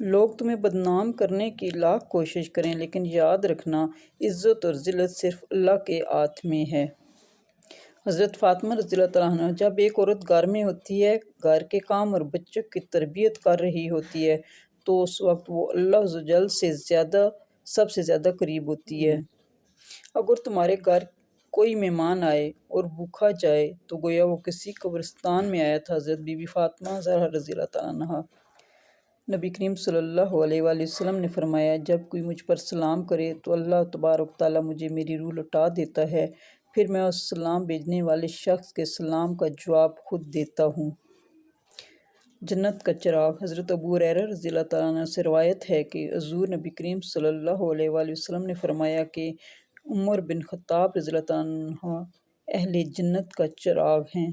لوگ تمہیں بدنام کرنے کی لاکھ کوشش کریں، لیکن یاد رکھنا عزت اور ذلت صرف اللہ کے ہاتھ میں ہے۔ حضرت فاطمہ رضی اللہ تعالیٰ عنہ، جب ایک عورت گھر میں ہوتی ہے، گھر کے کام اور بچوں کی تربیت کر رہی ہوتی ہے، تو اس وقت وہ اللہ عز و جل سے سب سے زیادہ قریب ہوتی ہے۔ اگر تمہارے گھر کوئی مہمان آئے اور بھوکا جائے تو گویا وہ کسی قبرستان میں آیا تھا۔ حضرت بی بی فاطمہ زہرا رضی اللہ تعالیٰ عنہا، نبی کریم صلی اللہ علیہ وآلہ وسلم نے فرمایا، جب کوئی مجھ پر سلام کرے تو اللہ تبارک و تعالیٰ مجھے میری روح لوٹا دیتا ہے، پھر میں اس سلام بھیجنے والے شخص کے سلام کا جواب خود دیتا ہوں۔ جنت کا چراغ۔ حضرت ابو ہریرہ رضی اللہ تعالیٰ عنہ سے روایت ہے کہ حضور نبی کریم صلی اللہ علیہ وآلہ وسلم نے فرمایا کہ عمر بن خطاب رضی اللہ تعالیٰ عنہ اہل جنت کا چراغ ہیں۔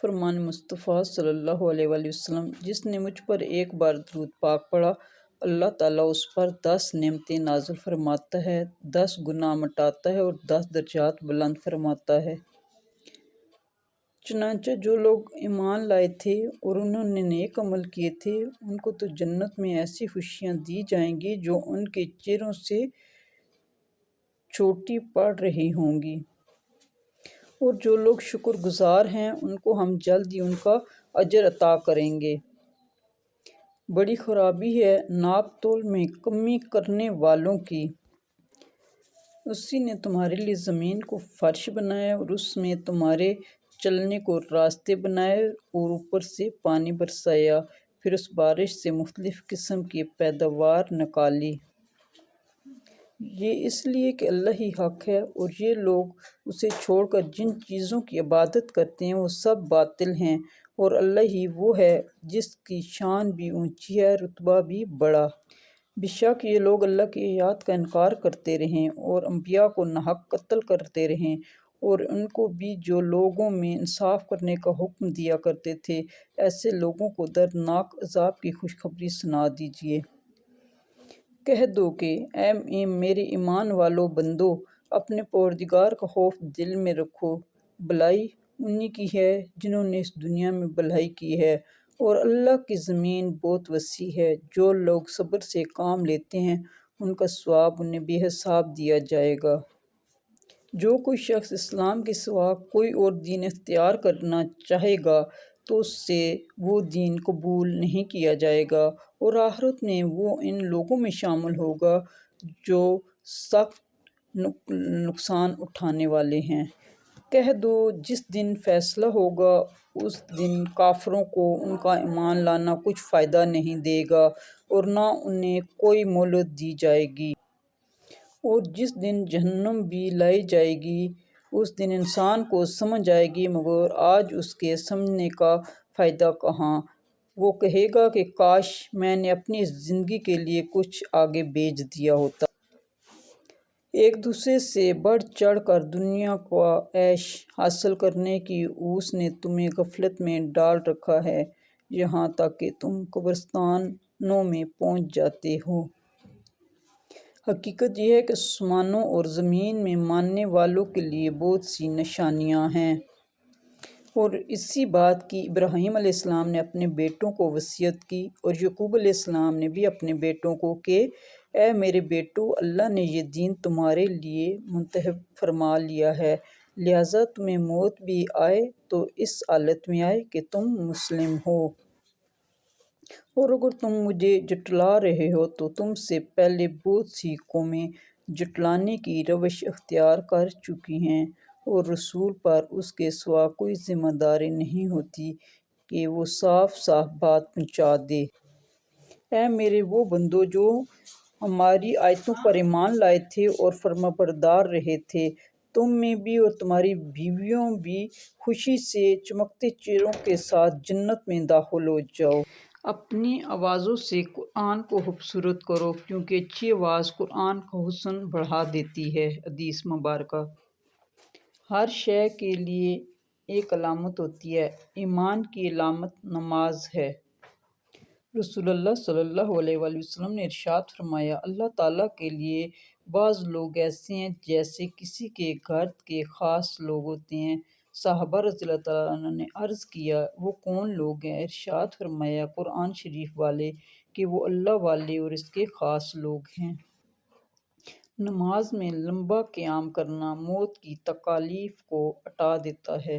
فرمان مصطفیٰ صلی اللہ علیہ وآلہ وسلم، جس نے مجھ پر ایک بار درود پاک پڑھا، اللہ تعالیٰ اس پر 10 نعمتیں نازل فرماتا ہے، 10 گناہ مٹاتا ہے اور 10 درجات بلند فرماتا ہے۔ چنانچہ جو لوگ ایمان لائے تھے اور انہوں نے نیک عمل کیے تھے، ان کو تو جنت میں ایسی خوشیاں دی جائیں گی جو ان کے چہروں سے چھوٹی پڑ رہی ہوں گی، اور جو لوگ شکر گزار ہیں ان کو ہم جلد ہی ان کا اجر عطا کریں گے۔ بڑی خرابی ہے ناپ تول میں کمی کرنے والوں کی۔ اسی نے تمہارے لیے زمین کو فرش بنایا اور اس میں تمہارے چلنے کو راستے بنائے اور اوپر سے پانی برسایا، پھر اس بارش سے مختلف قسم کی پیداوار نکالی۔ یہ اس لیے کہ اللہ ہی حق ہے اور یہ لوگ اسے چھوڑ کر جن چیزوں کی عبادت کرتے ہیں وہ سب باطل ہیں، اور اللہ ہی وہ ہے جس کی شان بھی اونچی ہے، رتبہ بھی بڑا۔ بے شک یہ لوگ اللہ کی آیات کا انکار کرتے رہیں اور انبیاء کو ناحق قتل کرتے رہیں، اور ان کو بھی جو لوگوں میں انصاف کرنے کا حکم دیا کرتے تھے، ایسے لوگوں کو دردناک عذاب کی خوشخبری سنا دیجیے۔ کہہ دو کہ اے میرے ایمان والو بندو، اپنے پروردگار کا خوف دل میں رکھو۔ بھلائی انہی کی ہے جنہوں نے اس دنیا میں بھلائی کی ہے، اور اللہ کی زمین بہت وسیع ہے۔ جو لوگ صبر سے کام لیتے ہیں ان کا ثواب انہیں بے حساب دیا جائے گا۔ جو کوئی شخص اسلام کے سوا کوئی اور دین اختیار کرنا چاہے گا تو اس سے وہ دین قبول نہیں کیا جائے گا، اور آخرت میں وہ ان لوگوں میں شامل ہوگا جو سخت نقصان اٹھانے والے ہیں۔ کہہ دو جس دن فیصلہ ہوگا اس دن کافروں کو ان کا ایمان لانا کچھ فائدہ نہیں دے گا اور نہ انہیں کوئی مہلت دی جائے گی۔ اور جس دن جہنم بھی لائی جائے گی اس دن انسان کو سمجھ آئے گی، مگر آج اس کے سمجھنے کا فائدہ کہاں۔ وہ کہے گا کہ کاش میں نے اپنی اس زندگی کے لیے کچھ آگے بھیج دیا ہوتا۔ ایک دوسرے سے بڑھ چڑھ کر دنیا کا عیش حاصل کرنے کی اوس نے تمہیں غفلت میں ڈال رکھا ہے، یہاں تک کہ تم قبرستانوں میں پہنچ جاتے ہو۔ حقیقت یہ ہے کہ آسمانوں اور زمین میں ماننے والوں کے لیے بہت سی نشانیاں ہیں، اور اسی بات کی ابراہیم علیہ السلام نے اپنے بیٹوں کو وصیت کی، اور یعقوب علیہ السلام نے بھی اپنے بیٹوں کو کہ اے میرے بیٹو، اللہ نے یہ دین تمہارے لیے منتخب فرما لیا ہے، لہٰذا تمہیں موت بھی آئے تو اس حالت میں آئے کہ تم مسلم ہو۔ اور اگر تم مجھے جھٹلا رہے ہو تو تم سے پہلے بہت سی قومیں جھٹلانے کی روش اختیار کر چکی ہیں، اور رسول پر اس کے سوا کوئی ذمہ داری نہیں ہوتی کہ وہ صاف صاف بات پہنچا دے۔ اے میرے وہ بندو جو ہماری آیتوں پر ایمان لائے تھے اور فرمانبردار رہے تھے، تم میں بھی اور تمہاری بیویوں بھی خوشی سے چمکتے چہروں کے ساتھ جنت میں داخل ہو جاؤ۔ اپنی آوازوں سے قرآن کو خوبصورت کرو، کیونکہ اچھی آواز قرآن کا حسن بڑھا دیتی ہے۔ حدیث مبارکہ۔ ہر شے کے لیے ایک علامت ہوتی ہے، ایمان کی علامت نماز ہے۔ رسول اللہ صلی اللہ علیہ وآلہ وسلم نے ارشاد فرمایا، اللہ تعالیٰ کے لیے بعض لوگ ایسے ہیں جیسے کسی کے گھر کے خاص لوگ ہوتے ہیں۔ صحابہ رضی اللہ تعالیٰ عنہ نے عرض کیا، وہ کون لوگ ہیں؟ ارشاد فرمایا، قرآن شریف والے، کہ وہ اللہ والے اور اس کے خاص لوگ ہیں۔ نماز میں لمبا قیام کرنا موت کی تکالیف کو ہٹا دیتا ہے۔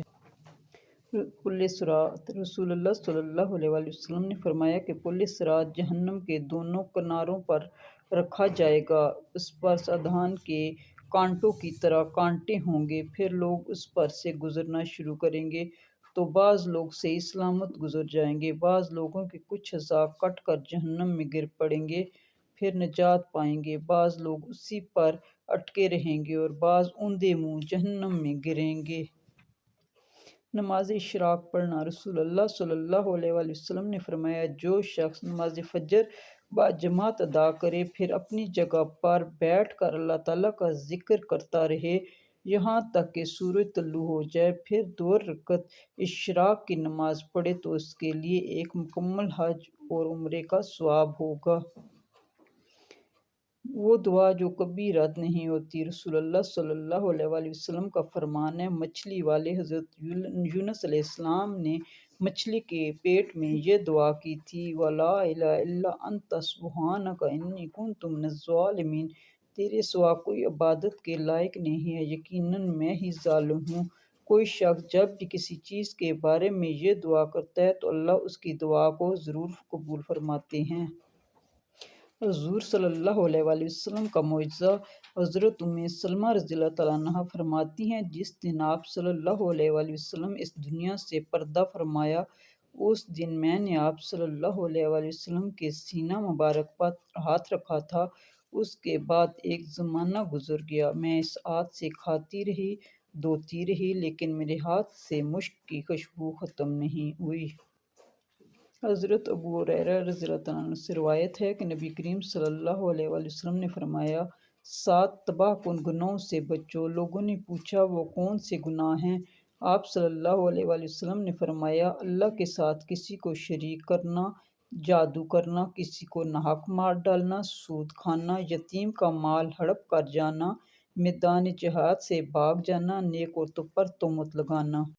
پلِ صراط۔ رسول اللہ صلی اللہ علیہ وآلہ وسلم نے فرمایا کہ پلِ صراط جہنم کے دونوں کناروں پر رکھا جائے گا۔ اس پر سادان کے کانٹوں کی طرح کانٹے ہوں گے۔ پھر لوگ اس پر سے گزرنا شروع کریں گے تو بعض لوگ صحیح سلامت گزر جائیں گے، بعض لوگوں کے کچھ اعضاء کٹ کر جہنم میں گر پڑیں گے پھر نجات پائیں گے، بعض لوگ اسی پر اٹکے رہیں گے اور بعض اوندے منہ جہنم میں گریں گے۔ نماز اشراق پڑھنا۔ رسول اللہ صلی اللہ علیہ وآلہ وسلم نے فرمایا، جو شخص نماز فجر باجماعت ادا کرے پھر اپنی جگہ پر بیٹھ کر اللہ تعالیٰ کا ذکر کرتا رہے یہاں تک کہ سورج طلوع ہو جائے، پھر 2 رکعت اشراق کی نماز پڑھے تو اس کے لیے ایک مکمل حج اور عمرے کا ثواب ہوگا۔ وہ دعا جو کبھی رد نہیں ہوتی۔ رسول اللہ صلی اللہ علیہ وآلہ وسلم کا فرمان ہے، مچھلی والے حضرت یونس علیہ السلام نے مچھلی کے پیٹ میں یہ دعا کی تھی، وَلَا إِلَٰهَ إِلَّا أَنْتَ سُبْحَانَكَ إِنِّي كُنْتُ مِنَ الظَّالِمِينَ۔ تیرے سوا کوئی عبادت کے لائق نہیں ہے، یقیناً میں ہی ظالم ہوں۔ کوئی شخص جب بھی کسی چیز کے بارے میں یہ دعا کرتا ہے تو اللہ اس کی دعا کو ضرور قبول فرماتے ہیں۔ حضور صلی اللہ علیہ وآلہ وسلم کا معجزہ۔ حضرت سلمہ رضی اللہ تعالیٰ عنہا فرماتی ہیں، جس دن آپ صلی اللہ علیہ وآلہ وسلم اس دنیا سے پردہ فرمایا، اس دن میں نے آپ صلی اللہ علیہ وآلہ وسلم کے سینہ مبارک پر ہاتھ رکھا تھا۔ اس کے بعد ایک زمانہ گزر گیا، میں اس ہاتھ سے کھاتی رہی، دھوتی رہی، لیکن میرے ہاتھ سے مشک کی خوشبو ختم نہیں ہوئی۔ حضرت ابو ہریرہ رضی اللہ عنہ سے روایت ہے کہ نبی کریم صلی اللہ علیہ وآلہ وسلم نے فرمایا، 7 تباہ کن گناہوں سے بچو۔ لوگوں نے پوچھا، وہ کون سے گناہ ہیں؟ آپ صلی اللہ علیہ وآلہ وسلم نے فرمایا، اللہ کے ساتھ کسی کو شریک کرنا، جادو کرنا، کسی کو ناحق مار ڈالنا، سود کھانا، یتیم کا مال ہڑپ کر جانا، میدان جہاد سے بھاگ جانا، نیک عورتوں پر تہمت لگانا۔